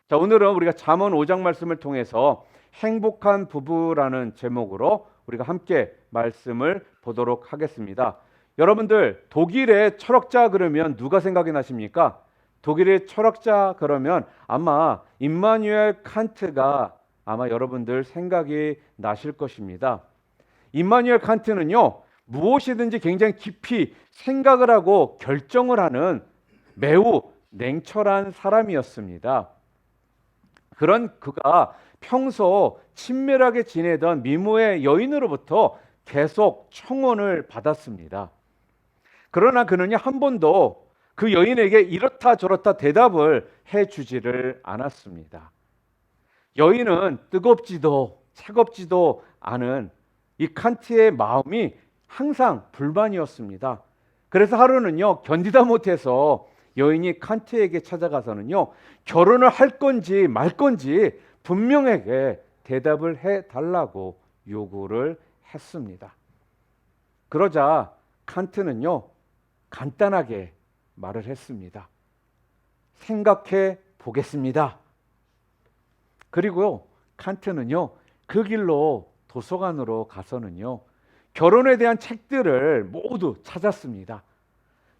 자, 오늘은 우리가 잠언 5장 말씀을 통해서 행복한 부부라는 제목으로 우리가 함께 말씀을 보도록 하겠습니다. 여러분들, 독일의 철학자 그러면 누가 생각이 나십니까? 독일의 철학자 그러면 아마 임마누엘 칸트가 아마 여러분들 생각이 나실 것입니다. 임마누엘 칸트는요, 무엇이든지 굉장히 깊이 생각을 하고 결정을 하는 매우 냉철한 사람이었습니다. 그런 그가 평소 친밀하게 지내던 미모의 여인으로부터 계속 청혼을 받았습니다. 그러나 그는요, 한 번도 그 여인에게 이렇다 저렇다 대답을 해주지를 않았습니다. 여인은 뜨겁지도 차갑지도 않은 이 칸트의 마음이 항상 불만이었습니다. 그래서 하루는요, 견디다 못해서 여인이 칸트에게 찾아가서는요, 결혼을 할 건지 말 건지 분명하게 대답을 해 달라고 요구를 했습니다. 그러자 칸트는요, 간단하게 말을 했습니다. 생각해 보겠습니다. 그리고 칸트는요, 그 길로 도서관으로 가서는요, 결혼에 대한 책들을 모두 찾았습니다.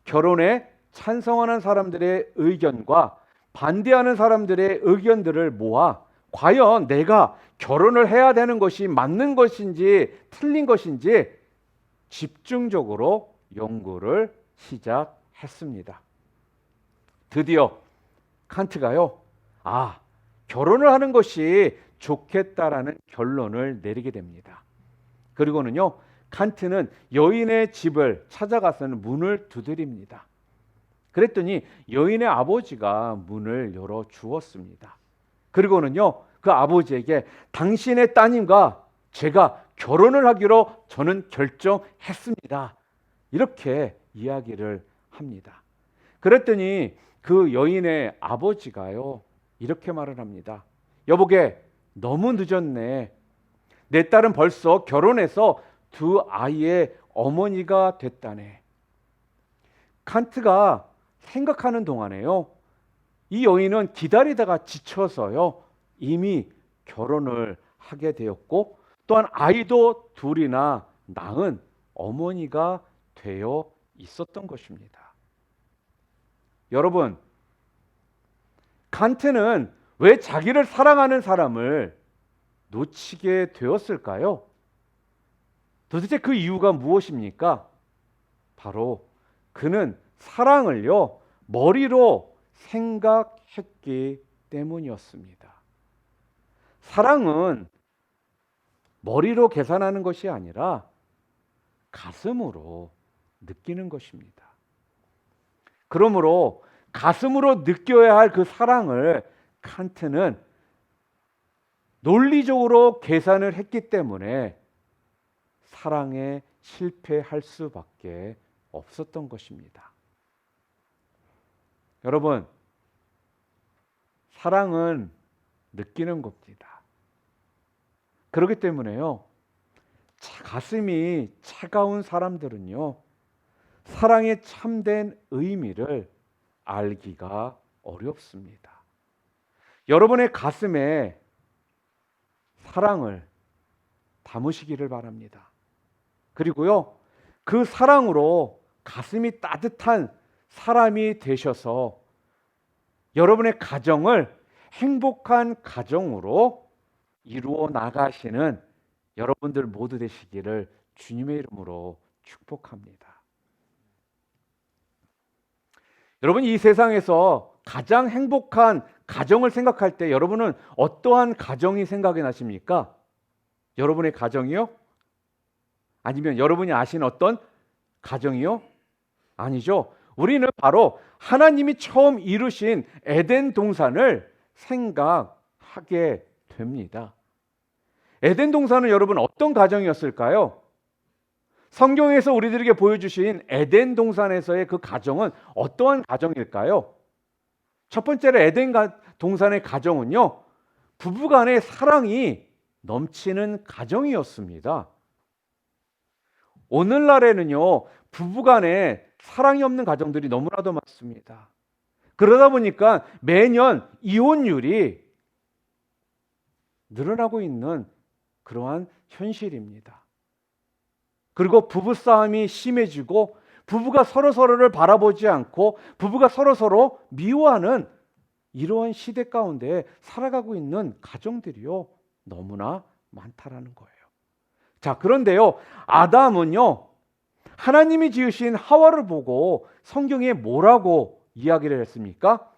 결혼에 찬성하는 사람들의 의견과 반대하는 사람들의 의견들을 모아 과연 내가 결혼을 해야 되는 것이 맞는 것인지 틀린 것인지 집중적으로 연구를 시작했습니다. 드디어 칸트가요, 결혼을 하는 것이 좋겠다라는 결론을 내리게 됩니다. 그리고는요, 칸트는 여인의 집을 찾아가서는 문을 두드립니다. 그랬더니 여인의 아버지가 문을 열어 주었습니다. 그리고는요, 그 아버지에게 당신의 따님과 제가 결혼을 하기로 저는 결정했습니다. 이렇게 이야기를 합니다. 그랬더니 그 여인의 아버지가요, 이렇게 말을 합니다. 여보게, 너무 늦었네. 내 딸은 벌써 결혼해서 두 아이의 어머니가 됐다네. 칸트가 생각하는 동안에요, 이 여인은 기다리다가 지쳐서요, 이미 결혼을 하게 되었고 또한 아이도 둘이나 낳은 어머니가 되어 있었던 것입니다. 여러분, 칸트는 왜 자기를 사랑하는 사람을 놓치게 되었을까요? 도대체 그 이유가 무엇입니까? 바로 그는 사랑을요, 머리로 생각했기 때문이었습니다. 사랑은 머리로 계산하는 것이 아니라 가슴으로 느끼는 것입니다. 그러므로 가슴으로 느껴야 할 그 사랑을 칸트는 논리적으로 계산을 했기 때문에 사랑에 실패할 수밖에 없었던 것입니다. 여러분, 사랑은 느끼는 겁니다. 그렇기 때문에요, 가슴이 차가운 사람들은요, 사랑의 참된 의미를 알기가 어렵습니다. 여러분의 가슴에 사랑을 담으시기를 바랍니다. 그리고요, 그 사랑으로 가슴이 따뜻한 사람이 되셔서 여러분의 가정을 행복한 가정으로 이루어 나가시는 여러분들 모두 되시기를 주님의 이름으로 축복합니다. 여러분, 이 세상에서 가장 행복한 가정을 생각할 때 여러분은 어떠한 가정이 생각이 나십니까? 여러분의 가정이요? 아니면 여러분이 아시는 어떤 가정이요? 아니죠. 우리는 바로 하나님이 처음 이루신 에덴 동산을 생각하게 됩니다. 에덴 동산은 여러분 어떤 가정이었을까요? 성경에서 우리들에게 보여주신 에덴 동산에서의 그 가정은 어떠한 가정일까요? 첫 번째로 에덴 동산의 가정은요, 부부간의 사랑이 넘치는 가정이었습니다. 오늘날에는요, 부부간에 사랑이 없는 가정들이 너무나도 많습니다. 그러다 보니까 매년 이혼율이 늘어나고 있는 그러한 현실입니다. 그리고 부부싸움이 심해지고 부부가 서로서로를 바라보지 않고 부부가 서로서로 미워하는 이러한 시대 가운데 살아가고 있는 가정들이요, 너무나 많다라는 거예요. 자, 그런데요, 아담은요, 하나님이 지으신 하와를 보고 성경에 뭐라고 이야기를 했습니까?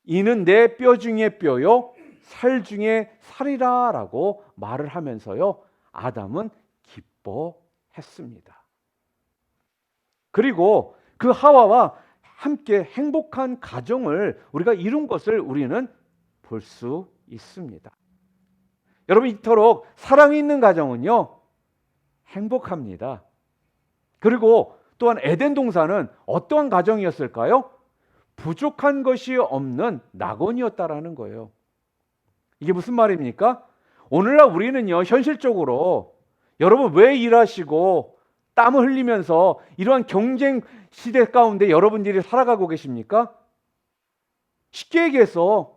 이는 내 뼈 중에 뼈요 살 중에 살이라 라고 말을 하면서요, 아담은 기뻐했습니다. 그리고 그 하와와 함께 행복한 가정을 우리가 이룬 것을 우리는 볼 수 있습니다. 여러분, 이토록 사랑이 있는 가정은요, 행복합니다. 그리고 또한 에덴 동산은 어떠한 가정이었을까요? 부족한 것이 없는 낙원이었다라는 거예요. 이게 무슨 말입니까? 오늘날 우리는요, 현실적으로 여러분 왜 일하시고 땀을 흘리면서 이러한 경쟁 시대 가운데 여러분들이 살아가고 계십니까? 쉽게 얘기해서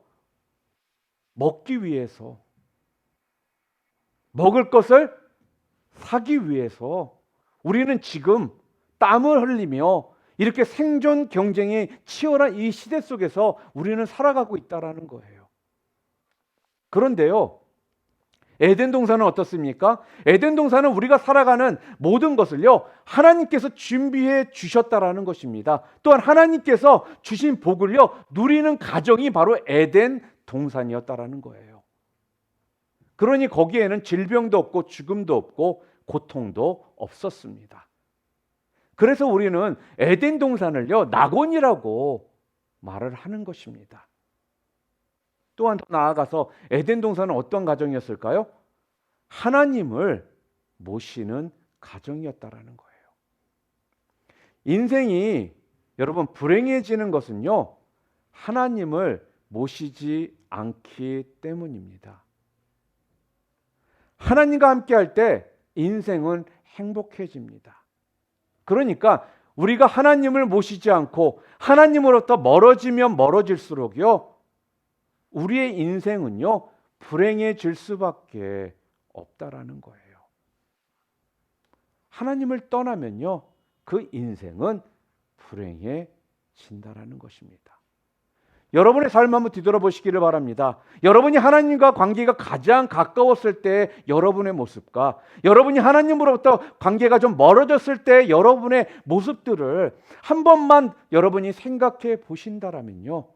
먹기 위해서, 먹을 것을 사기 위해서 우리는 지금 땀을 흘리며 이렇게 생존 경쟁이 치열한 이 시대 속에서 우리는 살아가고 있다라는 거예요. 그런데요, 에덴 동산은 어떻습니까? 에덴 동산은 우리가 살아가는 모든 것을요, 하나님께서 준비해 주셨다라는 것입니다. 또한 하나님께서 주신 복을요, 누리는 가정이 바로 에덴 동산이었다라는 거예요. 그러니 거기에는 질병도 없고 죽음도 없고 고통도 없었습니다. 그래서 우리는 에덴 동산을요, 낙원이라고 말을 하는 것입니다. 또한 더 나아가서 에덴 동산은 어떤 가정이었을까요? 하나님을 모시는 가정이었다라는 거예요. 인생이 여러분 불행해지는 것은요, 하나님을 모시지 않기 때문입니다. 하나님과 함께 할 때 인생은 행복해집니다. 그러니까 우리가 하나님을 모시지 않고 하나님으로부터 멀어지면 멀어질수록요, 우리의 인생은요, 불행해질 수밖에 없다라는 거예요. 하나님을 떠나면요, 그 인생은 불행해진다라는 것입니다. 여러분의 삶 한번 뒤돌아보시기를 바랍니다. 여러분이 하나님과 관계가 가장 가까웠을 때 여러분의 모습과 여러분이 하나님으로부터 관계가 좀 멀어졌을 때 여러분의 모습들을 한 번만 여러분이 생각해 보신다라면요,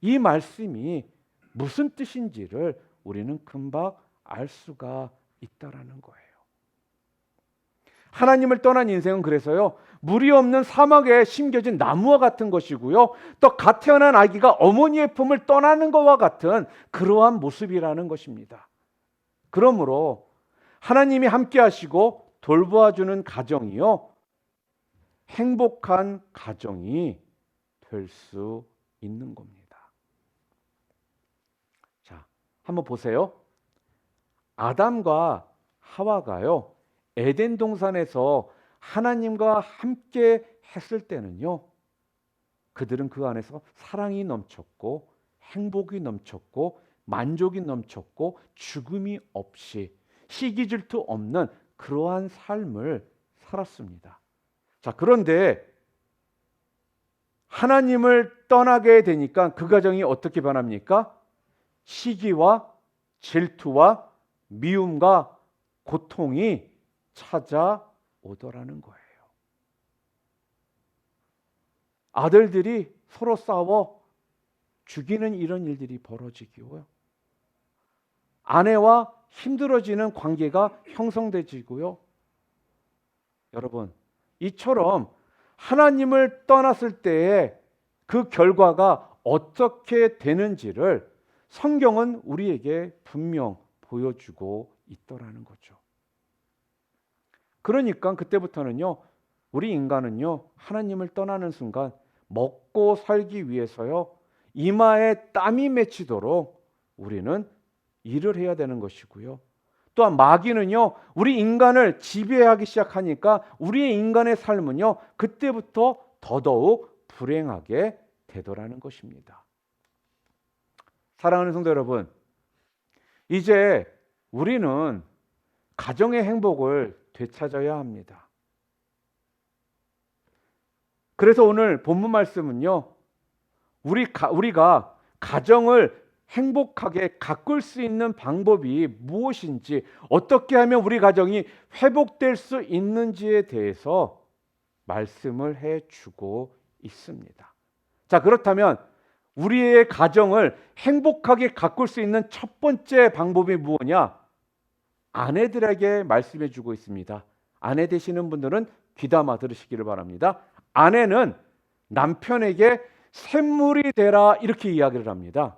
이 말씀이 무슨 뜻인지를 우리는 금방 알 수가 있다라는 거예요. 하나님을 떠난 인생은 그래서요, 물이 없는 사막에 심겨진 나무와 같은 것이고요, 또 갓 태어난 아기가 어머니의 품을 떠나는 것과 같은 그러한 모습이라는 것입니다. 그러므로 하나님이 함께 하시고 돌보아주는 가정이요, 행복한 가정이 될 수 있는 겁니다. 자, 한번 보세요. 아담과 하와가요, 에덴 동산에서 하나님과 함께 했을 때는요, 그들은 그 안에서 사랑이 넘쳤고 행복이 넘쳤고 만족이 넘쳤고 죽음이 없이 시기 질투 없는 그러한 삶을 살았습니다. 자, 그런데 하나님을 떠나게 되니까 그 가정이 어떻게 변합니까? 시기와 질투와 미움과 고통이 찾아오더라는 거예요. 아들들이 서로 싸워 죽이는 이런 일들이 벌어지고요, 아내와 힘들어지는 관계가 형성되지고요. 여러분, 이처럼 하나님을 떠났을 때의 그 결과가 어떻게 되는지를 성경은 우리에게 분명 보여주고 있더라는 거죠. 그러니까 그때부터는요, 우리 인간은요, 하나님을 떠나는 순간 먹고 살기 위해서요, 이마에 땀이 맺히도록 우리는 일을 해야 되는 것이고요. 또한 마귀는요, 우리 인간을 지배하기 시작하니까 우리의 인간의 삶은요, 그때부터 더더욱 불행하게 되더라는 것입니다. 사랑하는 성도 여러분, 이제 우리는 가정의 행복을 되찾아야 합니다. 그래서 오늘 본문 말씀은요, 우리가 가정을 행복하게 가꿀 수 있는 방법이 무엇인지, 어떻게 하면 우리 가정이 회복될 수 있는지에 대해서 말씀을 해주고 있습니다. 자, 그렇다면 우리의 가정을 행복하게 가꿀 수 있는 첫 번째 방법이 무엇이냐? 아내들에게 말씀해 주고 있습니다. 아내 되시는 분들은 귀담아 들으시기를 바랍니다. 아내는 남편에게 샘물이 되라, 이렇게 이야기를 합니다.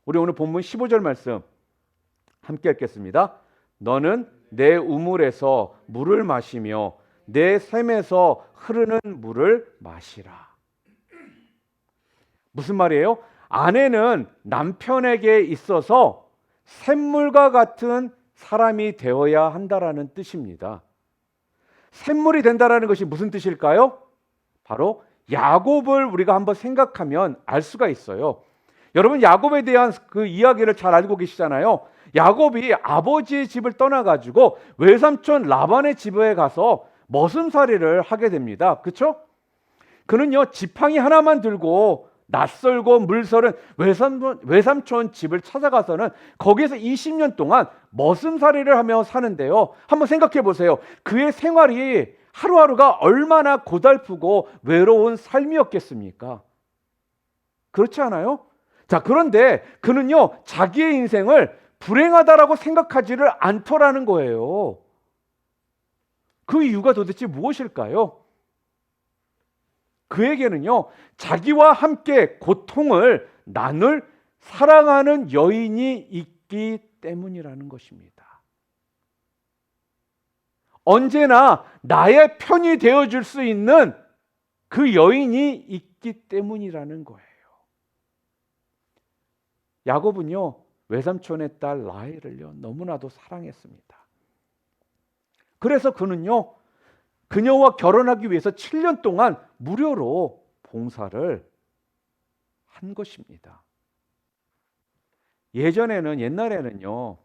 우리 오늘 본문 15절 말씀 함께 읽겠습니다. 너는 내 우물에서 물을 마시며 내 샘에서 흐르는 물을 마시라. 무슨 말이에요? 아내는 남편에게 있어서 샘물과 같은 사람이 되어야 한다라는 뜻입니다. 샘물이 된다라는 것이 무슨 뜻일까요? 바로 야곱을 우리가 한번 생각하면 알 수가 있어요. 여러분, 야곱에 대한 그 이야기를 잘 알고 계시잖아요. 야곱이 아버지의 집을 떠나가지고 외삼촌 라반의 집에 가서 머슴살이를 하게 됩니다. 그렇죠? 그는요, 지팡이 하나만 들고 낯설고 물서른 외삼촌 집을 찾아가서는 거기에서 20년 동안 머슴살이를 하며 사는데요. 한번 생각해 보세요. 그의 생활이 하루하루가 얼마나 고달프고 외로운 삶이었겠습니까? 그렇지 않아요? 자, 그런데 그는요, 자기의 인생을 불행하다라고 생각하지를 않더라는 거예요. 그 이유가 도대체 무엇일까요? 그에게는요, 자기와 함께 고통을 나눌 사랑하는 여인이 있기 때문이라는 것입니다. 언제나 나의 편이 되어줄 수 있는 그 여인이 있기 때문이라는 거예요. 야곱은요, 외삼촌의 딸 라헬을요, 너무나도 사랑했습니다. 그래서 그는요, 그녀와 결혼하기 위해서 7년 동안 무료로 봉사를 한 것입니다. 옛날에는요,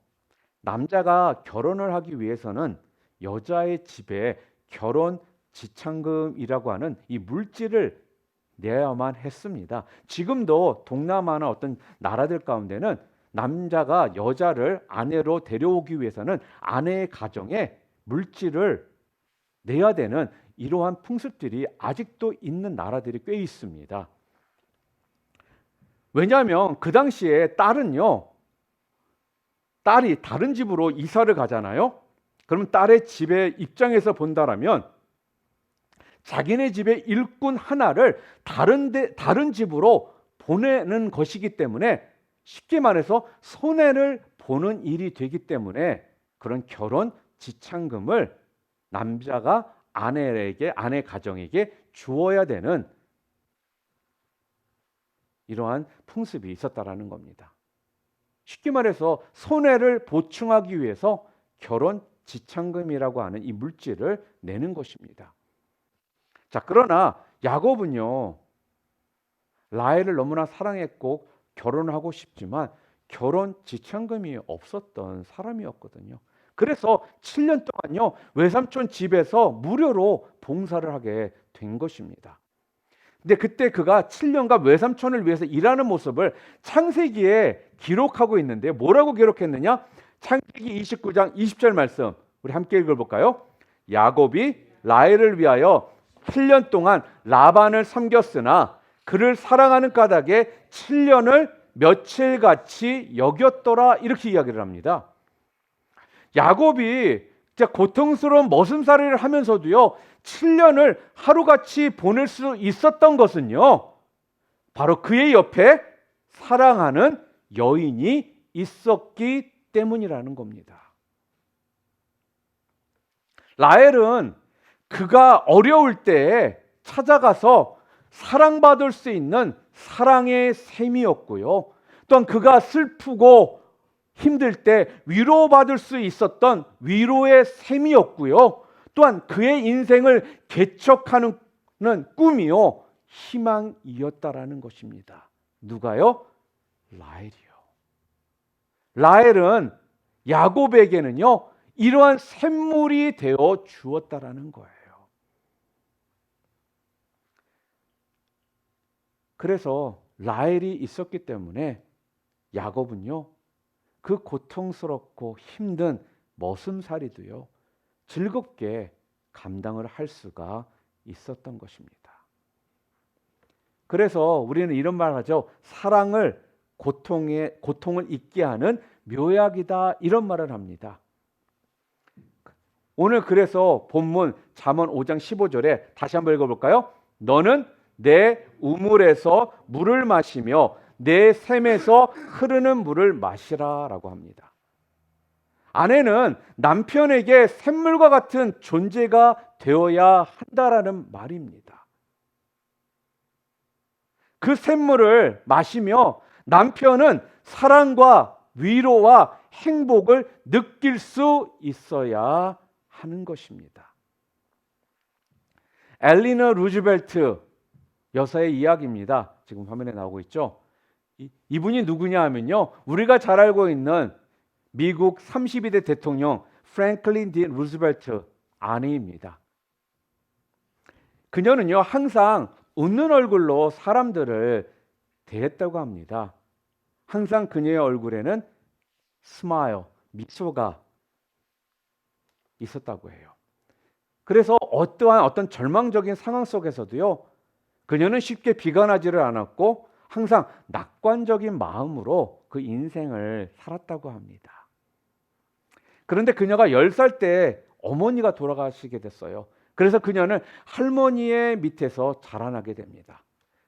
남자가 결혼을 하기 위해서는 여자의 집에 결혼 지참금이라고 하는 이 물질을 내야만 했습니다. 지금도 동남아나 어떤 나라들 가운데는 남자가 여자를 아내로 데려오기 위해서는 아내의 가정에 물질을 내야 되는 이러한 풍습들이 아직도 있는 나라들이 꽤 있습니다. 왜냐하면 그 당시에 딸이 다른 집으로 이사를 가잖아요. 그럼 딸의 집의 입장에서 본다라면 자기네 집의 일꾼 하나를 다른 집으로 보내는 것이기 때문에, 쉽게 말해서 손해를 보는 일이 되기 때문에 그런 결혼 지참금을 남자가 아내 가정에게 주어야 되는 이러한 풍습이 있었다라는 겁니다. 쉽게 말해서 손해를 보충하기 위해서 결혼 지참금이라고 하는 이 물질을 내는 것입니다. 자, 그러나 야곱은요, 라헬을 너무나 사랑했고 결혼하고 싶지만 결혼 지참금이 없었던 사람이었거든요. 그래서 7년 동안요, 외삼촌 집에서 무료로 봉사를 하게 된 것입니다. 근데 그때 그가 7년간 외삼촌을 위해서 일하는 모습을 창세기에 기록하고 있는데, 뭐라고 기록했느냐? 창세기 29장 20절 말씀 우리 함께 읽어볼까요? 야곱이 라헬을 위하여 7년 동안 라반을 섬겼으나 그를 사랑하는 까닭에 7년을 며칠같이 여겼더라, 이렇게 이야기를 합니다. 야곱이 진짜 고통스러운 머슴살이를 하면서도요, 7년을 하루같이 보낼 수 있었던 것은요, 바로 그의 옆에 사랑하는 여인이 있었기 때문이라는 겁니다. 라헬은 그가 어려울 때 찾아가서 사랑받을 수 있는 사랑의 셈이었고요, 또한 그가 슬프고 힘들 때 위로받을 수 있었던 위로의 셈이었고요, 또한 그의 인생을 개척하는 꿈이요, 희망이었다라는 것입니다. 누가요? 라헬이요. 라헬은 야곱에게는요, 이러한 샘물이 되어 주었다라는 거예요. 그래서 라헬이 있었기 때문에 야곱은요, 그 고통스럽고 힘든 머슴살이도요, 즐겁게 감당을 할 수가 있었던 것입니다. 그래서 우리는 이런 말을 하죠. 사랑을 고통을 잊게 하는 묘약이다, 이런 말을 합니다. 오늘 그래서 본문 잠언 5장 15절에 다시 한번 읽어볼까요? 너는 내 우물에서 물을 마시며 내 샘에서 흐르는 물을 마시라 라고 합니다. 아내는 남편에게 샘물과 같은 존재가 되어야 한다라는 말입니다. 그 샘물을 마시며 남편은 사랑과 위로와 행복을 느낄 수 있어야 하는 것입니다. 엘리너 루즈벨트 여사의 이야기입니다. 지금 화면에 나오고 있죠. 이분이 누구냐 하면요, 우리가 잘 알고 있는 미국 32대 대통령 프랭클린 디 루즈벨트 아내입니다. 그녀는요, 항상 웃는 얼굴로 사람들을 대했다고 합니다. 항상 그녀의 얼굴에는 스마일, 미소가 있었다고 해요. 그래서 어떤 절망적인 상황 속에서도요, 그녀는 쉽게 비관하지를 않았고 항상 낙관적인 마음으로 그 인생을 살았다고 합니다. 그런데 그녀가 10살 때 어머니가 돌아가시게 됐어요. 그래서 그녀는 할머니의 밑에서 자라나게 됩니다.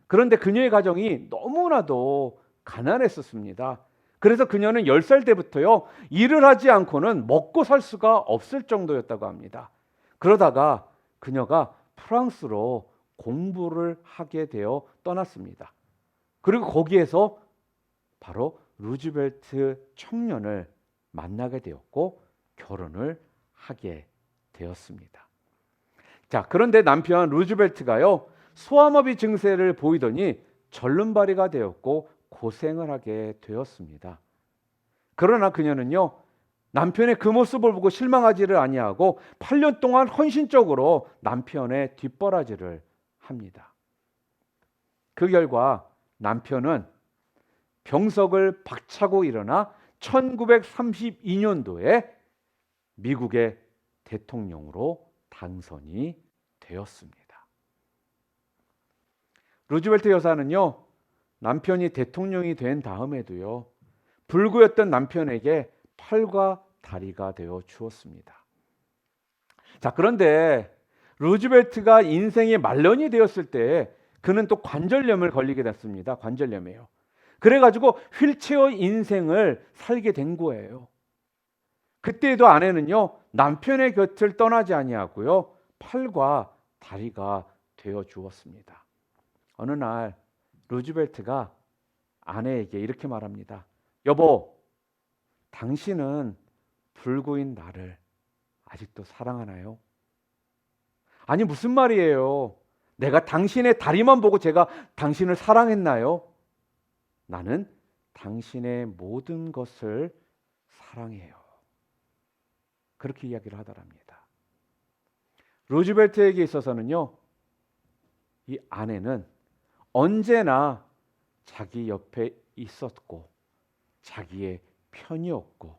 그런데 그녀의 가정이 너무나도 가난했었습니다. 그래서 그녀는 10살 때부터요, 일을 하지 않고는 먹고 살 수가 없을 정도였다고 합니다. 그러다가 그녀가 프랑스로 공부를 하게 되어 떠났습니다. 그리고 거기에서 바로 루즈벨트 청년을 만나게 되었고 결혼을 하게 되었습니다. 자, 그런데 남편 루즈벨트가요, 소아마비 증세를 보이더니 절름발이가 되었고 고생을 하게 되었습니다. 그러나 그녀는요, 남편의 그 모습을 보고 실망하지를 아니하고 8년 동안 헌신적으로 남편의 뒷바라지를 합니다. 그 결과 남편은 병석을 박차고 일어나 1932년도에 미국의 대통령으로 당선이 되었습니다. 루즈벨트 여사는요, 남편이 대통령이 된 다음에도요, 불구였던 남편에게 팔과 다리가 되어 주었습니다. 자, 그런데 루즈벨트가 인생의 말년이 되었을 때 그는 또 관절염을 걸리게 됐습니다. 관절염이에요. 그래가지고 휠체어 인생을 살게 된 거예요. 그때에도 아내는요, 남편의 곁을 떠나지 아니하고요, 팔과 다리가 되어 주었습니다. 어느 날 루즈벨트가 아내에게 이렇게 말합니다. 여보, 당신은 불구인 나를 아직도 사랑하나요? 아니, 무슨 말이에요? 내가 당신의 다리만 보고 제가 당신을 사랑했나요? 나는 당신의 모든 것을 사랑해요. 그렇게 이야기를 하더랍니다. 루즈벨트에게 있어서는요, 이 아내는 언제나 자기 옆에 있었고 자기의 편이었고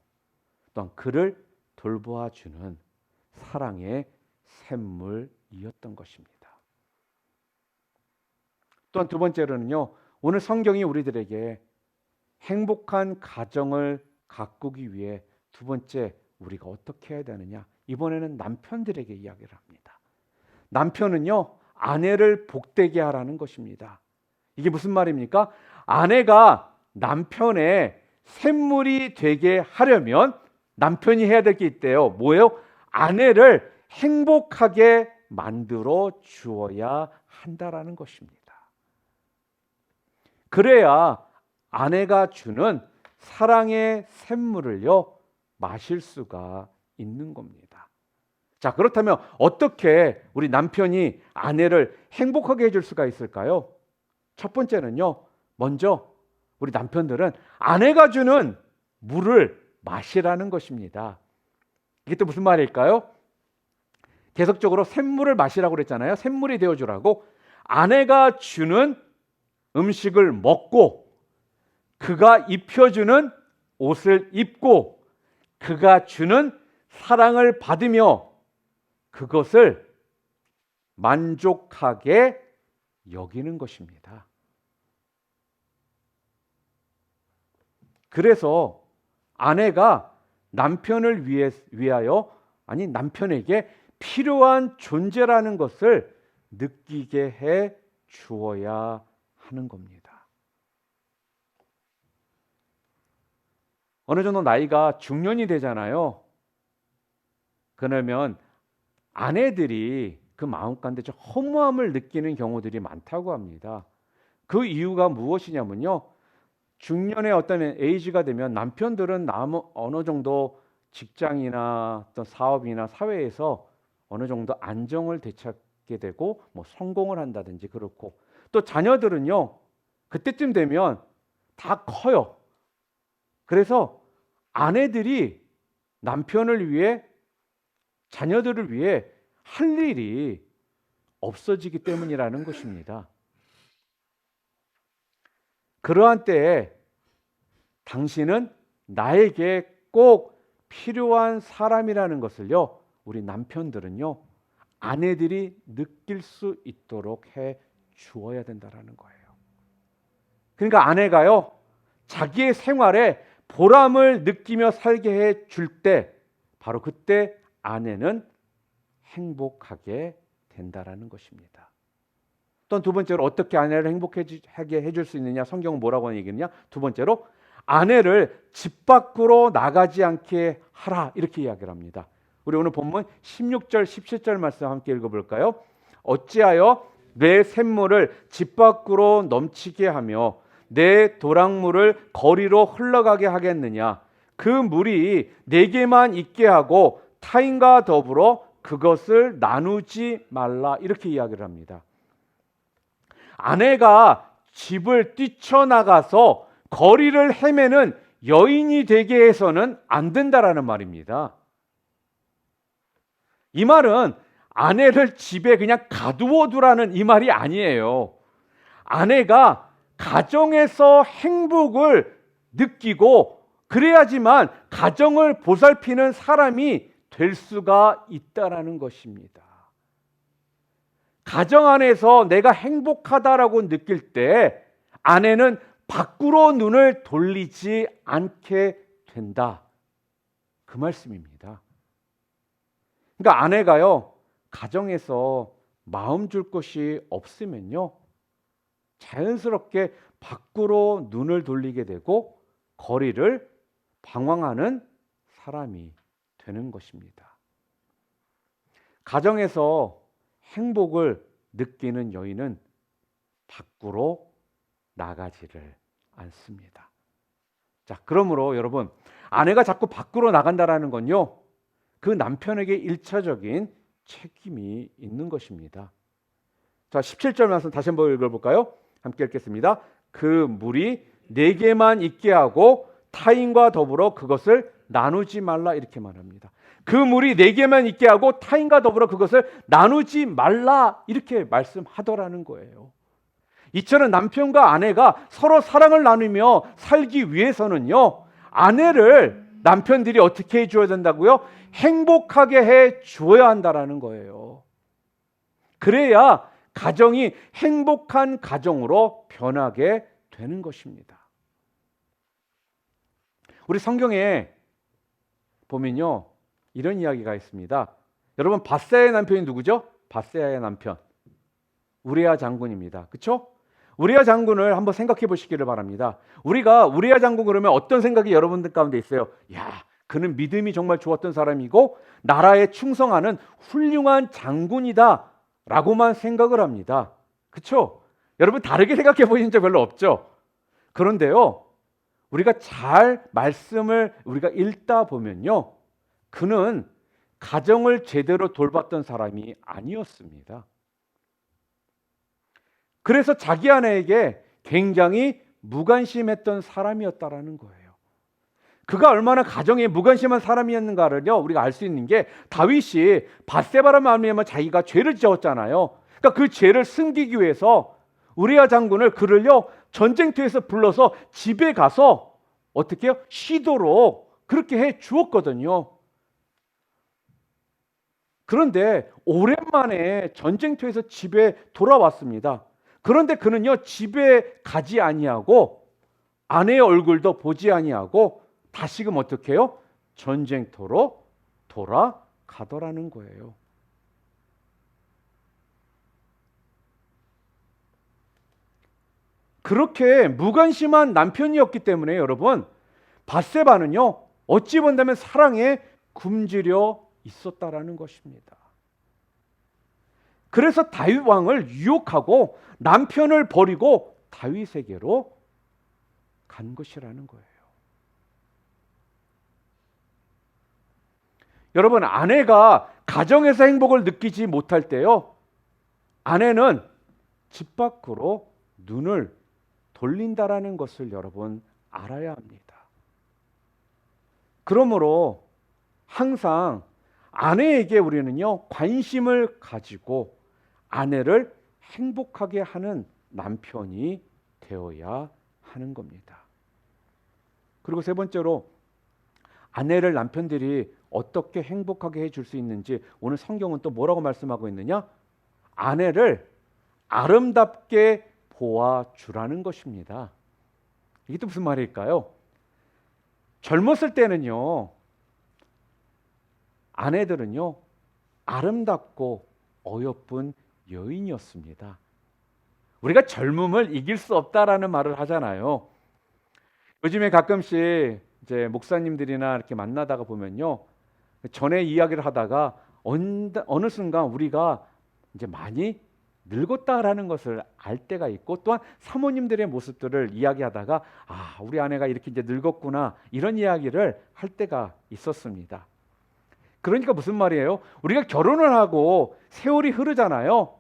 또한 그를 돌보아주는 사랑의 샘물이었던 것입니다. 또한 두 번째로는요, 오늘 성경이 우리들에게 행복한 가정을 가꾸기 위해 두 번째 우리가 어떻게 해야 되느냐, 이번에는 남편들에게 이야기를 합니다. 남편은요, 아내를 복되게 하라는 것입니다. 이게 무슨 말입니까? 아내가 남편의 샘물이 되게 하려면 남편이 해야 될 게 있대요. 뭐예요? 아내를 행복하게 만들어 주어야 한다라는 것입니다. 그래야 아내가 주는 사랑의 샘물을요, 마실 수가 있는 겁니다. 자, 그렇다면 어떻게 우리 남편이 아내를 행복하게 해줄 수가 있을까요? 첫 번째는요, 먼저 우리 남편들은 아내가 주는 물을 마시라는 것입니다. 이게 또 무슨 말일까요? 계속적으로 샘물을 마시라고 그랬잖아요. 샘물이 되어주라고. 아내가 주는 음식을 먹고, 그가 입혀주는 옷을 입고, 그가 주는 사랑을 받으며 그것을 만족하게 여기는 것입니다. 그래서 아내가 남편을 위하여, 아니 남편에게 필요한 존재라는 것을 느끼게 해 주어야 하는 겁니다. 어느 정도 나이가 중년이 되잖아요. 그러면 아내들이 그 마음 가운데 좀 허무함을 느끼는 경우들이 많다고 합니다. 그 이유가 무엇이냐면요, 중년의 어떤 에이지가 되면 남편들은 어느 정도 직장이나 어떤 사업이나 사회에서 어느 정도 안정을 되찾게 되고 뭐 성공을 한다든지 그렇고, 또 자녀들은요 그때쯤 되면 다 커요. 그래서 아내들이 남편을 위해, 자녀들을 위해 할 일이 없어지기 때문이라는 것입니다. 그러한 때에 당신은 나에게 꼭 필요한 사람이라는 것을요, 우리 남편들은요 아내들이 느낄 수 있도록 해 주어야 된다라는 거예요. 그러니까 아내가요 자기의 생활에 보람을 느끼며 살게 해 줄 때, 바로 그때 아내는 행복하게 된다라는 것입니다. 또 두 번째로 어떻게 아내를 행복하게 해줄 수 있느냐, 성경은 뭐라고 얘기했느냐, 두 번째로 아내를 집 밖으로 나가지 않게 하라, 이렇게 이야기를 합니다. 우리 오늘 본문 16절 17절 말씀 함께 읽어볼까요? 어찌하여 내 샘물을 집 밖으로 넘치게 하며 내 도랑물을 거리로 흘러가게 하겠느냐. 그 물이 내게만 있게 하고 타인과 더불어 그것을 나누지 말라, 이렇게 이야기를 합니다. 아내가 집을 뛰쳐나가서 거리를 헤매는 여인이 되게 해서는 안 된다라는 말입니다. 이 말은 아내를 집에 그냥 가두어 두라는 이 말이 아니에요. 아내가 가정에서 행복을 느끼고 그래야지만 가정을 보살피는 사람이 될 수가 있다라는 것입니다. 가정 안에서 내가 행복하다라고 느낄 때 아내는 밖으로 눈을 돌리지 않게 된다, 그 말씀입니다. 그러니까 아내가요 가정에서 마음 줄 것이 없으면요 자연스럽게 밖으로 눈을 돌리게 되고 거리를 방황하는 사람이 되는 것입니다. 가정에서 행복을 느끼는 여인은 밖으로 나가지를 않습니다. 자, 그러므로 여러분, 아내가 자꾸 밖으로 나간다라는 건요 그 남편에게 1차적인 책임이 있는 것입니다. 자, 17절 말씀 다시 한번 읽어볼까요? 함께 읽겠습니다. 그 물이 내게만 있게 하고 타인과 더불어 그것을 나누지 말라, 이렇게 말합니다. 그 물이 내게만 있게 하고 타인과 더불어 그것을 나누지 말라, 이렇게 말씀하더라는 거예요. 이처럼 남편과 아내가 서로 사랑을 나누며 살기 위해서는요 아내를 남편들이 어떻게 해줘야 된다고요? 행복하게 해 주어야 한다라는 거예요. 그래야 가정이 행복한 가정으로 변하게 되는 것입니다. 우리 성경에 보면요 이런 이야기가 있습니다. 여러분, 밧세아의 남편이 누구죠? 밧세아의 남편 우리아 장군입니다. 그렇죠? 우리아 장군을 한번 생각해 보시기를 바랍니다. 우리가 우리아 장군 그러면 어떤 생각이 여러분들 가운데 있어요? 야, 그는 믿음이 정말 좋았던 사람이고 나라에 충성하는 훌륭한 장군이다 라고만 생각을 합니다. 그렇죠? 여러분, 다르게 생각해 보신 적 별로 없죠? 그런데요 우리가 잘 말씀을 우리가 읽다 보면요 그는 가정을 제대로 돌봤던 사람이 아니었습니다. 그래서 자기 아내에게 굉장히 무관심했던 사람이었다라는 거예요. 그가 얼마나 가정에 무관심한 사람이었는가를요, 우리가 알 수 있는 게 다윗이 밧세바로 말미암아 자기가 죄를 지었잖아요. 그러니까 그 죄를 숨기기 위해서 우리아 장군을 그를요 전쟁터에서 불러서 집에 가서 어떻게 해요? 쉬도록 그렇게 해 주었거든요. 그런데 오랜만에 전쟁터에서 집에 돌아왔습니다. 그런데 그는요 집에 가지 아니하고 아내의 얼굴도 보지 아니하고 다시금 어떻게 해요? 전쟁터로 돌아가더라는 거예요. 그렇게 무관심한 남편이었기 때문에 여러분, 밧세바는요 어찌 본다면 사랑에 굶주려 있었다라는 것입니다. 그래서 다윗 왕을 유혹하고 남편을 버리고 다윗에게로 간 것이라는 거예요. 여러분, 아내가 가정에서 행복을 느끼지 못할 때요, 아내는 집 밖으로 눈을 돌린다라는 것을 여러분 알아야 합니다. 그러므로 항상 아내에게 우리는요 관심을 가지고 아내를 행복하게 하는 남편이 되어야 하는 겁니다. 그리고 세 번째로, 아내를 남편들이 어떻게 행복하게 해줄 수 있는지 오늘 성경은 또 뭐라고 말씀하고 있느냐? 아내를 아름답게 보아주라는 것입니다. 이게 또 무슨 말일까요? 젊었을 때는요, 아내들은요 아름답고 어여쁜 여인이었습니다. 우리가 젊음을 이길 수 없다라는 말을 하잖아요. 요즘에 가끔씩 이제 목사님들이나 이렇게 만나다가 보면요, 전에 이야기를 하다가 어느 순간 우리가 이제 많이 늙었다라는 것을 알 때가 있고, 또한 사모님들의 모습들을 이야기하다가 우리 아내가 이렇게 이제 늙었구나, 이런 이야기를 할 때가 있었습니다. 그러니까 무슨 말이에요? 우리가 결혼을 하고 세월이 흐르잖아요.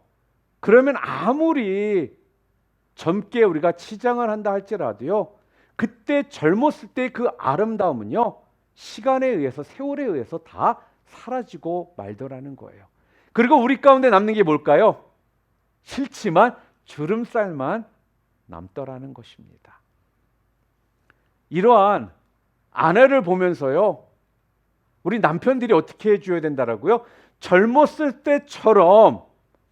그러면 아무리 젊게 우리가 치장을 한다 할지라도요, 그때 젊었을 때 그 아름다움은요 시간에 의해서, 세월에 의해서 다 사라지고 말더라는 거예요. 그리고 우리 가운데 남는 게 뭘까요? 싫지만 주름살만 남더라는 것입니다. 이러한 아내를 보면서요, 우리 남편들이 어떻게 해줘야 된다라고요? 젊었을 때처럼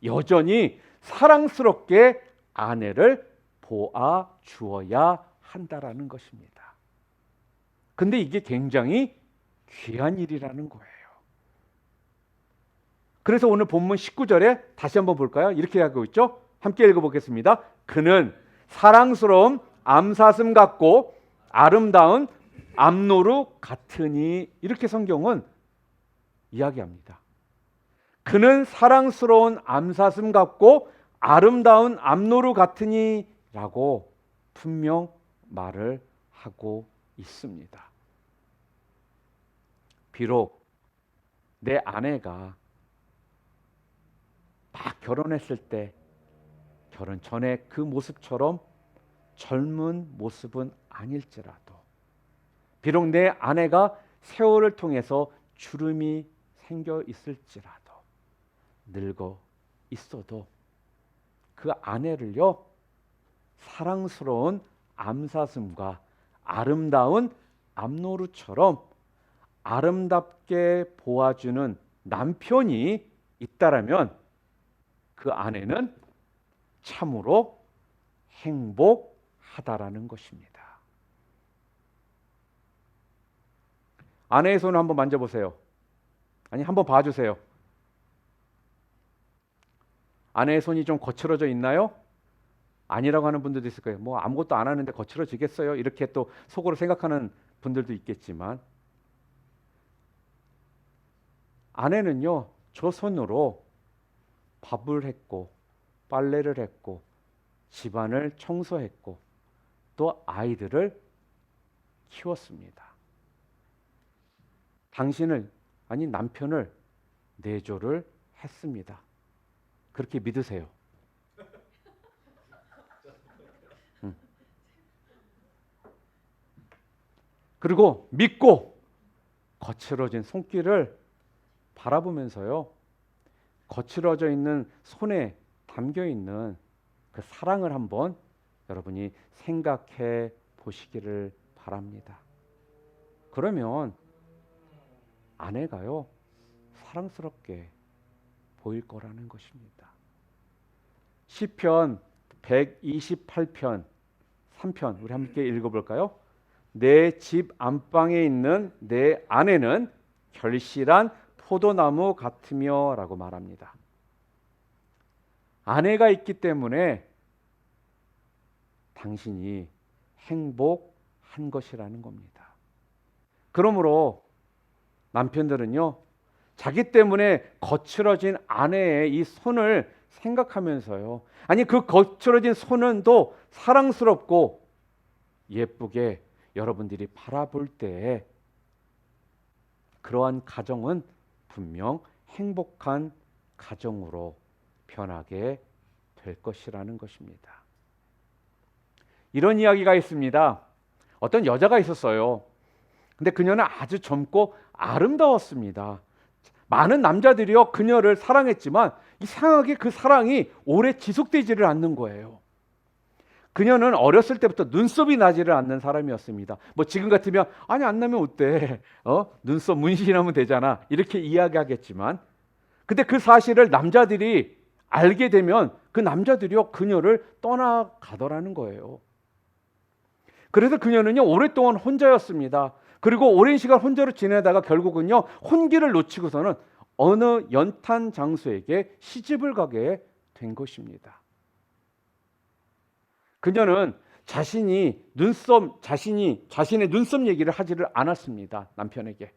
여전히 사랑스럽게 아내를 보아 주어야 한다라는 것입니다. 근데 이게 굉장히 귀한 일이라는 거예요. 그래서 오늘 본문 19절에 다시 한번 볼까요? 이렇게 하고 있죠? 함께 읽어보겠습니다. 그는 사랑스러운 암사슴 같고 아름다운 암노루 같으니, 이렇게 성경은 이야기합니다. 그는 사랑스러운 암사슴 같고 아름다운 암노루 같으니 라고 분명 말을 하고 있습니다. 비록 내 아내가 막 결혼했을 때 결혼 전에 그 모습처럼 젊은 모습은 아닐지라도, 비록 내 아내가 세월을 통해서 주름이 생겨 있을지라도, 늙어 있어도 그 아내를요 사랑스러운 암사슴과 아름다운 암노루처럼 아름답게 보아주는 남편이 있다라면 그 아내는 참으로 행복하다라는 것입니다. 아내의 손을 한번 만져보세요. 아니, 한번 봐주세요. 아내의 손이 좀 거칠어져 있나요? 아니라고 하는 분들도 있을 거예요. 뭐 아무것도 안 하는데 거칠어지겠어요? 이렇게 또 속으로 생각하는 분들도 있겠지만, 아내는요 저 손으로 밥을 했고 빨래를 했고 집안을 청소했고 또 아이들을 키웠습니다. 당신을, 아니 남편을 내조를 했습니다. 그렇게 믿으세요. 그리고 믿고 거칠어진 손길을 바라보면서요, 거칠어져 있는 손에 담겨 있는 그 사랑을 한번 여러분이 생각해 보시기를 바랍니다. 그러면 아내가요, 사랑스럽게 보일 거라는 것입니다. 시편 128편 3편 우리 함께 읽어볼까요? 내 집 안방에 있는 내 아내는 결실한 포도나무 같으며 라고 말합니다. 아내가 있기 때문에 당신이 행복한 것이라는 겁니다. 그러므로 남편들은요, 자기 때문에 거칠어진 아내의 이 손을 생각하면서요, 아니 그 거칠어진 손은 또 사랑스럽고 예쁘게 여러분들이 바라볼 때에 그러한 가정은 분명 행복한 가정으로 변하게 될 것이라는 것입니다. 이런 이야기가 있습니다. 어떤 여자가 있었어요. 근데 그녀는 아주 젊고 아름다웠습니다. 많은 남자들이요, 그녀를 사랑했지만 이상하게 그 사랑이 오래 지속되지를 않는 거예요. 그녀는 어렸을 때부터 눈썹이 나지를 않는 사람이었습니다. 뭐 지금 같으면 아니 안 나면 어때? 눈썹 문신하면 되잖아. 이렇게 이야기하겠지만, 근데 그 사실을 남자들이 알게 되면 그 남자들이요, 그녀를 떠나가더라는 거예요. 그래서 그녀는요, 오랫동안 혼자였습니다. 그리고 오랜 시간 혼자로 지내다가 결국은요, 혼기를 놓치고서는 어느 연탄 장수에게 시집을 가게 된 것입니다. 그녀는 자신의 눈썹 얘기를 하지를 않았습니다. 남편에게.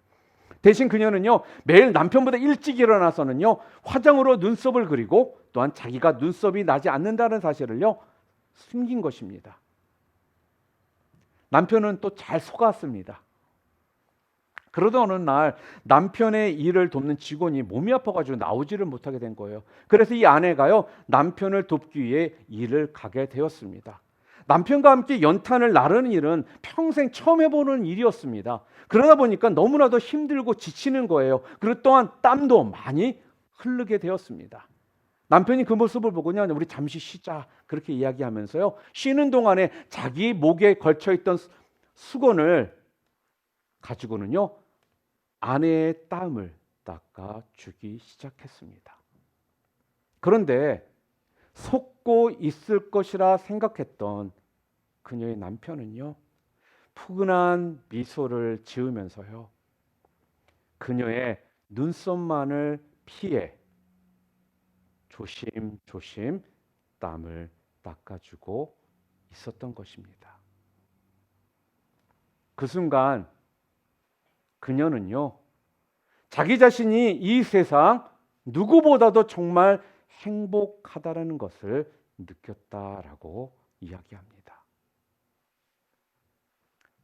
대신 그녀는요, 매일 남편보다 일찍 일어나서는요, 화장으로 눈썹을 그리고 또한 자기가 눈썹이 나지 않는다는 사실을요, 숨긴 것입니다. 남편은 또 잘 속았습니다. 그러던 어느 날 남편의 일을 돕는 직원이 몸이 아파가지고 나오지를 못하게 된 거예요. 그래서 이 아내가요, 남편을 돕기 위해 일을 가게 되었습니다. 남편과 함께 연탄을 나르는 일은 평생 처음 해보는 일이었습니다. 그러다 보니까 너무나도 힘들고 지치는 거예요. 그리고 또한 땀도 많이 흐르게 되었습니다. 남편이 그 모습을 보고요, 우리 잠시 쉬자 그렇게 이야기하면서요, 쉬는 동안에 자기 목에 걸쳐있던 수건을 가지고는요, 아내의 땀을 닦아주기 시작했습니다. 그런데 속고 있을 것이라 생각했던 그녀의 남편은요, 푸근한 미소를 지으면서요, 그녀의 눈썹만을 피해 조심조심 땀을 닦아주고 있었던 것입니다. 그 순간 그녀는요, 자기 자신이 이 세상 누구보다도 정말 행복하다라는 것을 느꼈다라고 이야기합니다.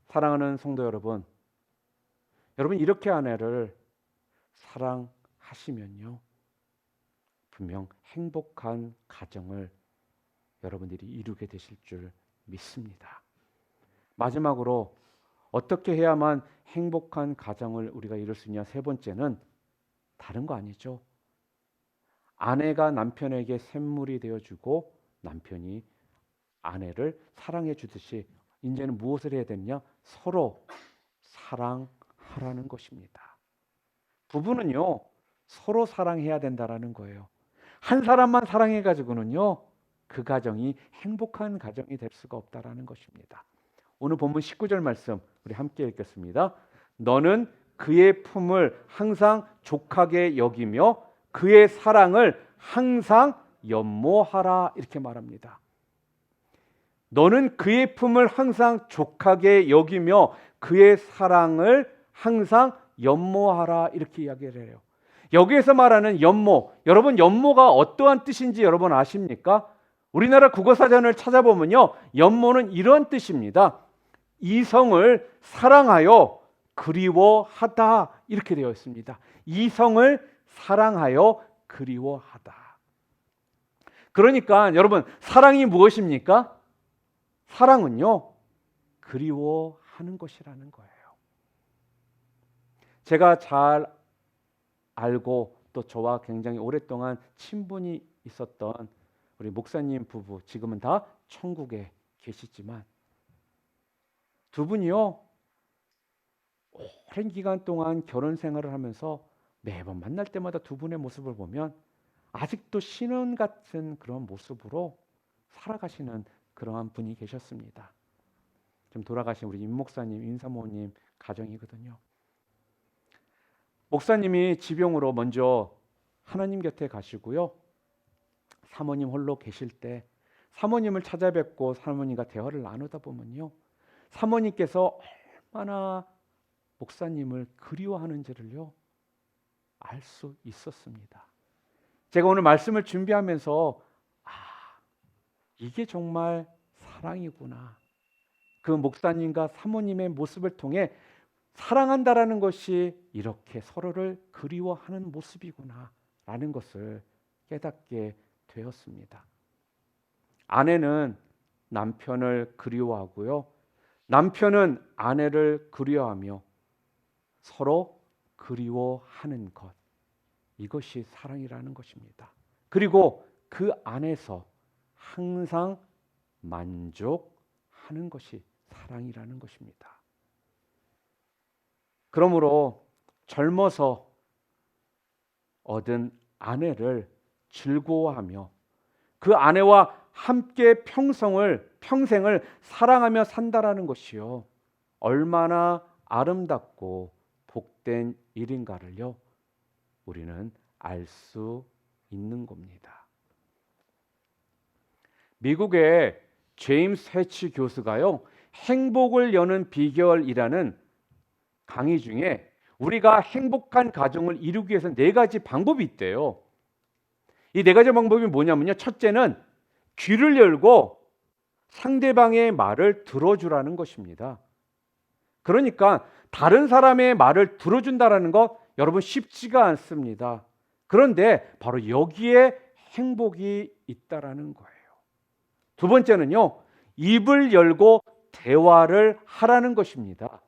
사랑하는 성도 여러분, 여러분 이렇게 아내를 사랑하시면요, 분명 행복한 가정을 여러분들이 이루게 되실 줄 믿습니다. 마지막으로 어떻게 해야만 행복한 가정을 우리가 이룰 수 있냐? 세 번째는 다른 거 아니죠. 아내가 남편에게 샘물이 되어주고 남편이 아내를 사랑해 주듯이 이제는 무엇을 해야 되느냐? 서로 사랑하라는 것입니다. 부부는요, 서로 사랑해야 된다라는 거예요. 한 사람만 사랑해가지고는요, 그 가정이 행복한 가정이 될 수가 없다라는 것입니다. 오늘 본문 19절 말씀 우리 함께 읽겠습니다. 너는 그의 품을 항상 족하게 여기며 그의 사랑을 항상 연모하라, 이렇게 말합니다. 너는 그의 품을 항상 족하게 여기며 그의 사랑을 항상 연모하라, 이렇게 이야기를 해요. 여기에서 말하는 연모, 여러분 연모가 어떠한 뜻인지 여러분 아십니까? 우리나라 국어사전을 찾아보면요, 연모는 이런 뜻입니다. 이성을 사랑하여 그리워하다, 이렇게 되어 있습니다. 이성을 사랑하여 그리워하다. 그러니까 여러분, 사랑이 무엇입니까? 사랑은요, 그리워하는 것이라는 거예요. 제가 잘 알고 또 저와 굉장히 오랫동안 친분이 있었던 우리 목사님 부부, 지금은 다 천국에 계시지만 두 분이요, 오랜 기간 동안 결혼 생활을 하면서 매번 만날 때마다 두 분의 모습을 보면 아직도 신혼 같은 그런 모습으로 살아가시는 그러한 분이 계셨습니다. 좀 돌아가신 우리 임 목사님, 임 사모님 가정이거든요. 목사님이 지병으로 먼저 하나님 곁에 가시고요. 사모님 홀로 계실 때 사모님을 찾아뵙고 사모님과 대화를 나누다 보면요, 사모님께서 얼마나 목사님을 그리워하는지를요, 알 수 있었습니다. 제가 오늘 말씀을 준비하면서 이게 정말 사랑이구나. 그 목사님과 사모님의 모습을 통해 사랑한다라는 것이 이렇게 서로를 그리워하는 모습이구나 라는 것을 깨닫게 되었습니다. 아내는 남편을 그리워하고요, 남편은 아내를 그리워하며 서로 그리워하는 것, 이것이 사랑이라는 것입니다. 그리고 그 안에서 항상 만족하는 것이 사랑이라는 것입니다. 그러므로 젊어서 얻은 아내를 즐거워하며 그 아내와 함께 평생을 사랑하며 산다라는 것이요, 얼마나 아름답고 복된 일인가를요, 우리는 알 수 있는 겁니다. 미국의 제임스 해치 교수가요, 행복을 여는 비결이라는 강의 중에 우리가 행복한 가정을 이루기 위해서 4가지 방법이 있대요. 이 4가지 방법이 뭐냐면요, 첫째는 귀를 열고 상대방의 말을 들어주라는 것입니다. 그러니까 다른 사람의 말을 들어준다라는 것, 여러분 쉽지가 않습니다. 그런데 바로 여기에 행복이 있다라는 거예요. 두 번째는요, 입을 열고 대화를 하라는 것입니다.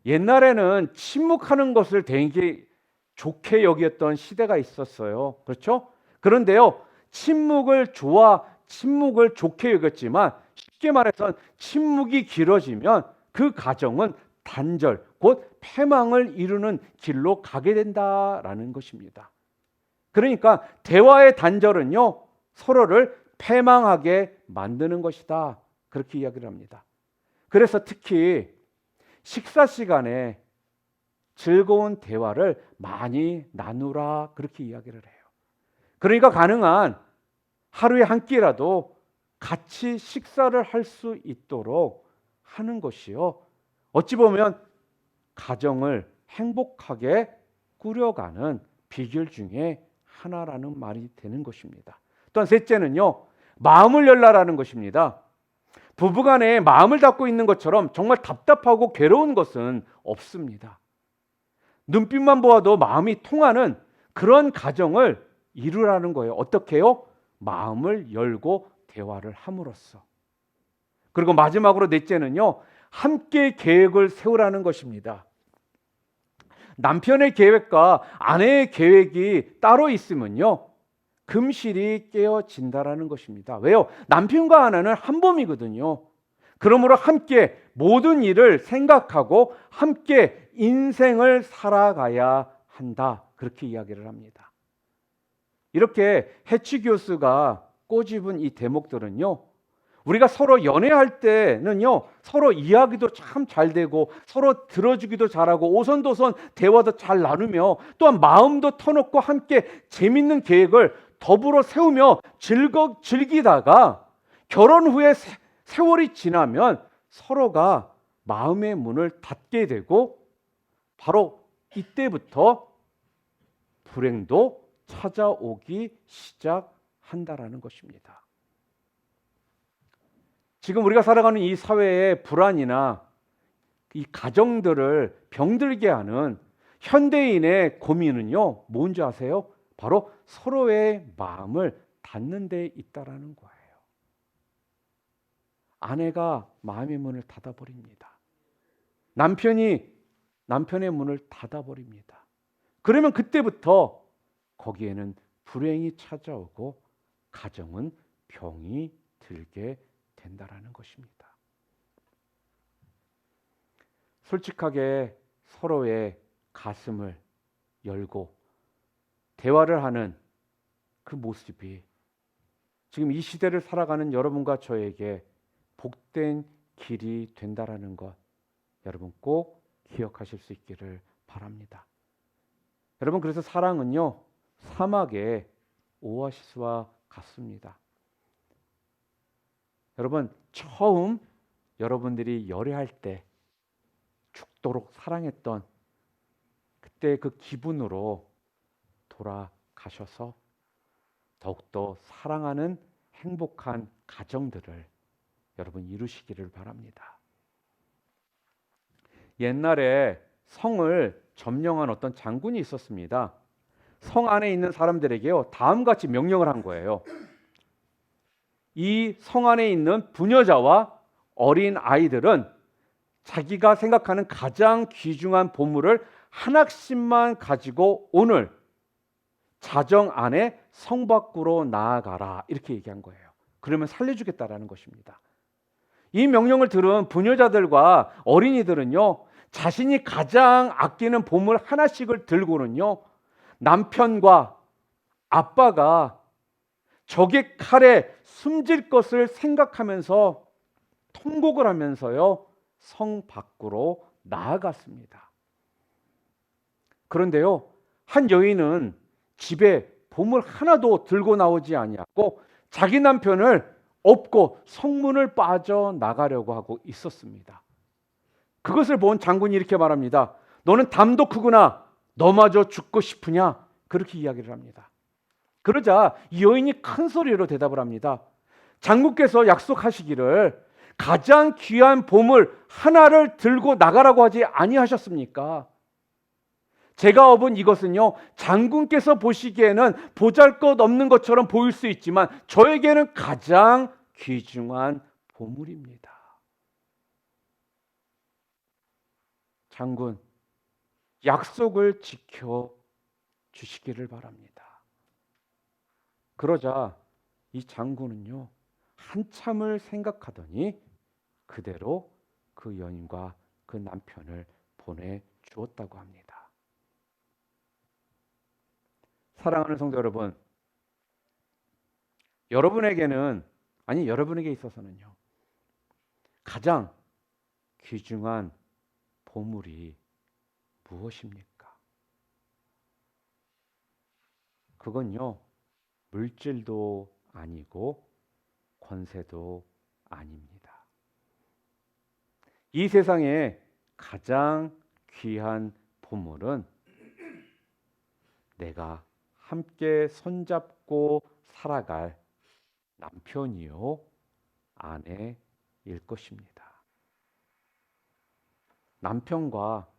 옛날에는 침묵하는 것을 되게 좋게 여겼던 시대가 있었어요. 그렇죠? 그런데요, 침묵을 좋게 여겼지만 쉽게 말해서 침묵이 길어지면 그 가정은 단절, 곧 패망을 이루는 길로 가게 된다라는 것입니다. 그러니까 대화의 단절은요, 서로를 패망하게 만드는 것이다, 그렇게 이야기를 합니다. 그래서 특히 식사 시간에 즐거운 대화를 많이 나누라, 그렇게 이야기를 해요. 그러니까 가능한 하루에 한 끼라도 같이 식사를 할 수 있도록 하는 것이요, 어찌 보면 가정을 행복하게 꾸려가는 비결 중에 하나라는 말이 되는 것입니다. 또한 셋째는요, 마음을 열라라는 것입니다. 부부간에 마음을 닫고 있는 것처럼 정말 답답하고 괴로운 것은 없습니다. 눈빛만 보아도 마음이 통하는 그런 가정을 이루라는 거예요. 어떻게요? 마음을 열고 대화를 함으로써. 그리고 마지막으로 넷째는요, 함께 계획을 세우라는 것입니다. 남편의 계획과 아내의 계획이 따로 있으면요, 금실이 깨어진다라는 것입니다. 왜요? 남편과 아내는 한 몸이거든요. 그러므로 함께 모든 일을 생각하고 함께 인생을 살아가야 한다, 그렇게 이야기를 합니다. 이렇게 해치 교수가 꼬집은 이 대목들은요, 우리가 서로 연애할 때는요, 서로 이야기도 참 잘 되고 서로 들어주기도 잘하고 오손도손 대화도 잘 나누며 또한 마음도 터놓고 함께 재밌는 계획을 더불어 세우며 즐기다가 결혼 후에 세월이 지나면 서로가 마음의 문을 닫게 되고 바로 이때부터 불행도 찾아오기 시작한다라는 것입니다. 지금 우리가 살아가는 이 사회의 불안이나 이 가정들을 병들게 하는 현대인의 고민은요, 뭔지 아세요? 바로 서로의 마음을 닫는 데 있다라는 거예요. 아내가 마음의 문을 닫아버립니다. 남편이 남편의 문을 닫아버립니다. 그러면 그때부터 거기에는 불행이 찾아오고 가정은 병이 들게 된다라는 것입니다. 솔직하게 서로의 가슴을 열고 대화를 하는 그 모습이 지금 이 시대를 살아가는 여러분과 저에게 복된 길이 된다라는 것, 여러분 꼭 기억하실 수 있기를 바랍니다. 여러분, 그래서 사랑은요, 사막의 오아시스와 같습니다. 여러분, 처음 여러분들이 열애할 때 죽도록 사랑했던 그때 그 기분으로 돌아가셔서 더욱더 사랑하는 행복한 가정들을 여러분 이루시기를 바랍니다. 옛날에 성을 점령한 어떤 장군이 있었습니다. 성 안에 있는 사람들에게요, 다음같이 명령을 한 거예요. 이 성 안에 있는 부녀자와 어린 아이들은 자기가 생각하는 가장 귀중한 보물을 하나씩만 가지고 오늘 자정 안에 성 밖으로 나아가라, 이렇게 얘기한 거예요. 그러면 살려주겠다라는 것입니다. 이 명령을 들은 부녀자들과 어린이들은요, 자신이 가장 아끼는 보물 하나씩을 들고는요, 남편과 아빠가 적의 칼에 숨질 것을 생각하면서 통곡을 하면서요, 성 밖으로 나아갔습니다. 그런데요, 한 여인은 집에 보물 하나도 들고 나오지 아니하고 자기 남편을 업고 성문을 빠져나가려고 하고 있었습니다. 그것을 본 장군이 이렇게 말합니다. 너는 담도 크구나. 너마저 죽고 싶으냐? 그렇게 이야기를 합니다. 그러자 이 여인이 큰 소리로 대답을 합니다. 장군께서 약속하시기를 가장 귀한 보물 하나를 들고 나가라고 하지 아니하셨습니까? 제가 업은 이것은요, 장군께서 보시기에는 보잘것없는 것처럼 보일 수 있지만 저에게는 가장 귀중한 보물입니다. 장군, 약속을 지켜 주시기를 바랍니다. 그러자 이 장군은요, 한참을 생각하더니 그대로 그 여인과 그 남편을 보내주었다고 합니다. 사랑하는 성도 여러분, 여러분에게 있어서는요, 가장 귀중한 보물이 무엇입니까? 그건요, 물질도 아니고 권세도 아닙니다. 이 세상에 가장 귀한 보물은 내가 함께 손잡고 살아갈 남편이요, 아내일 것입니다. 남편과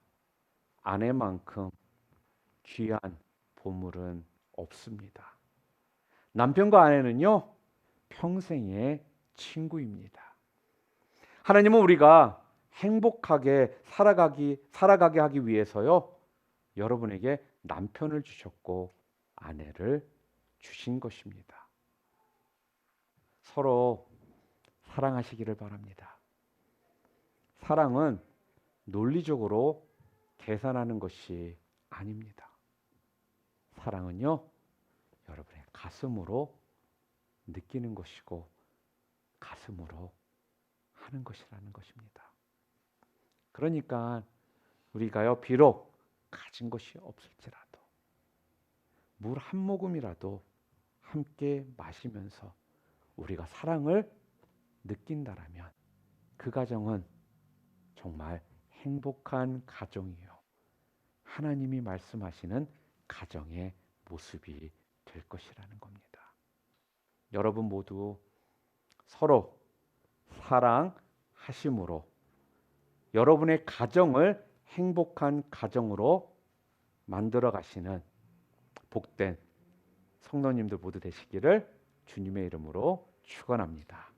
아내만큼 귀한 보물은 없습니다. 남편과 아내는요, 평생의 친구입니다. 하나님은 우리가 행복하게 살아가게 하기 위해서요, 여러분에게 남편을 주셨고 아내를 주신 것입니다. 서로 사랑하시기를 바랍니다. 사랑은 논리적으로 계산하는 것이 아닙니다. 사랑은요, 여러분의 가슴으로 느끼는 것이고 가슴으로 하는 것이라는 것입니다. 그러니까 우리가요, 비록 가진 것이 없을지라도 물 한 모금이라도 함께 마시면서 우리가 사랑을 느낀다라면 그 가정은 정말 행복한 가정이요, 하나님이 말씀하시는 가정의 모습이 될 것이라는 겁니다. 여러분 모두 서로 사랑하심으로 여러분의 가정을 행복한 가정으로 만들어 가시는 복된 성도님들 모두 되시기를 주님의 이름으로 축원합니다.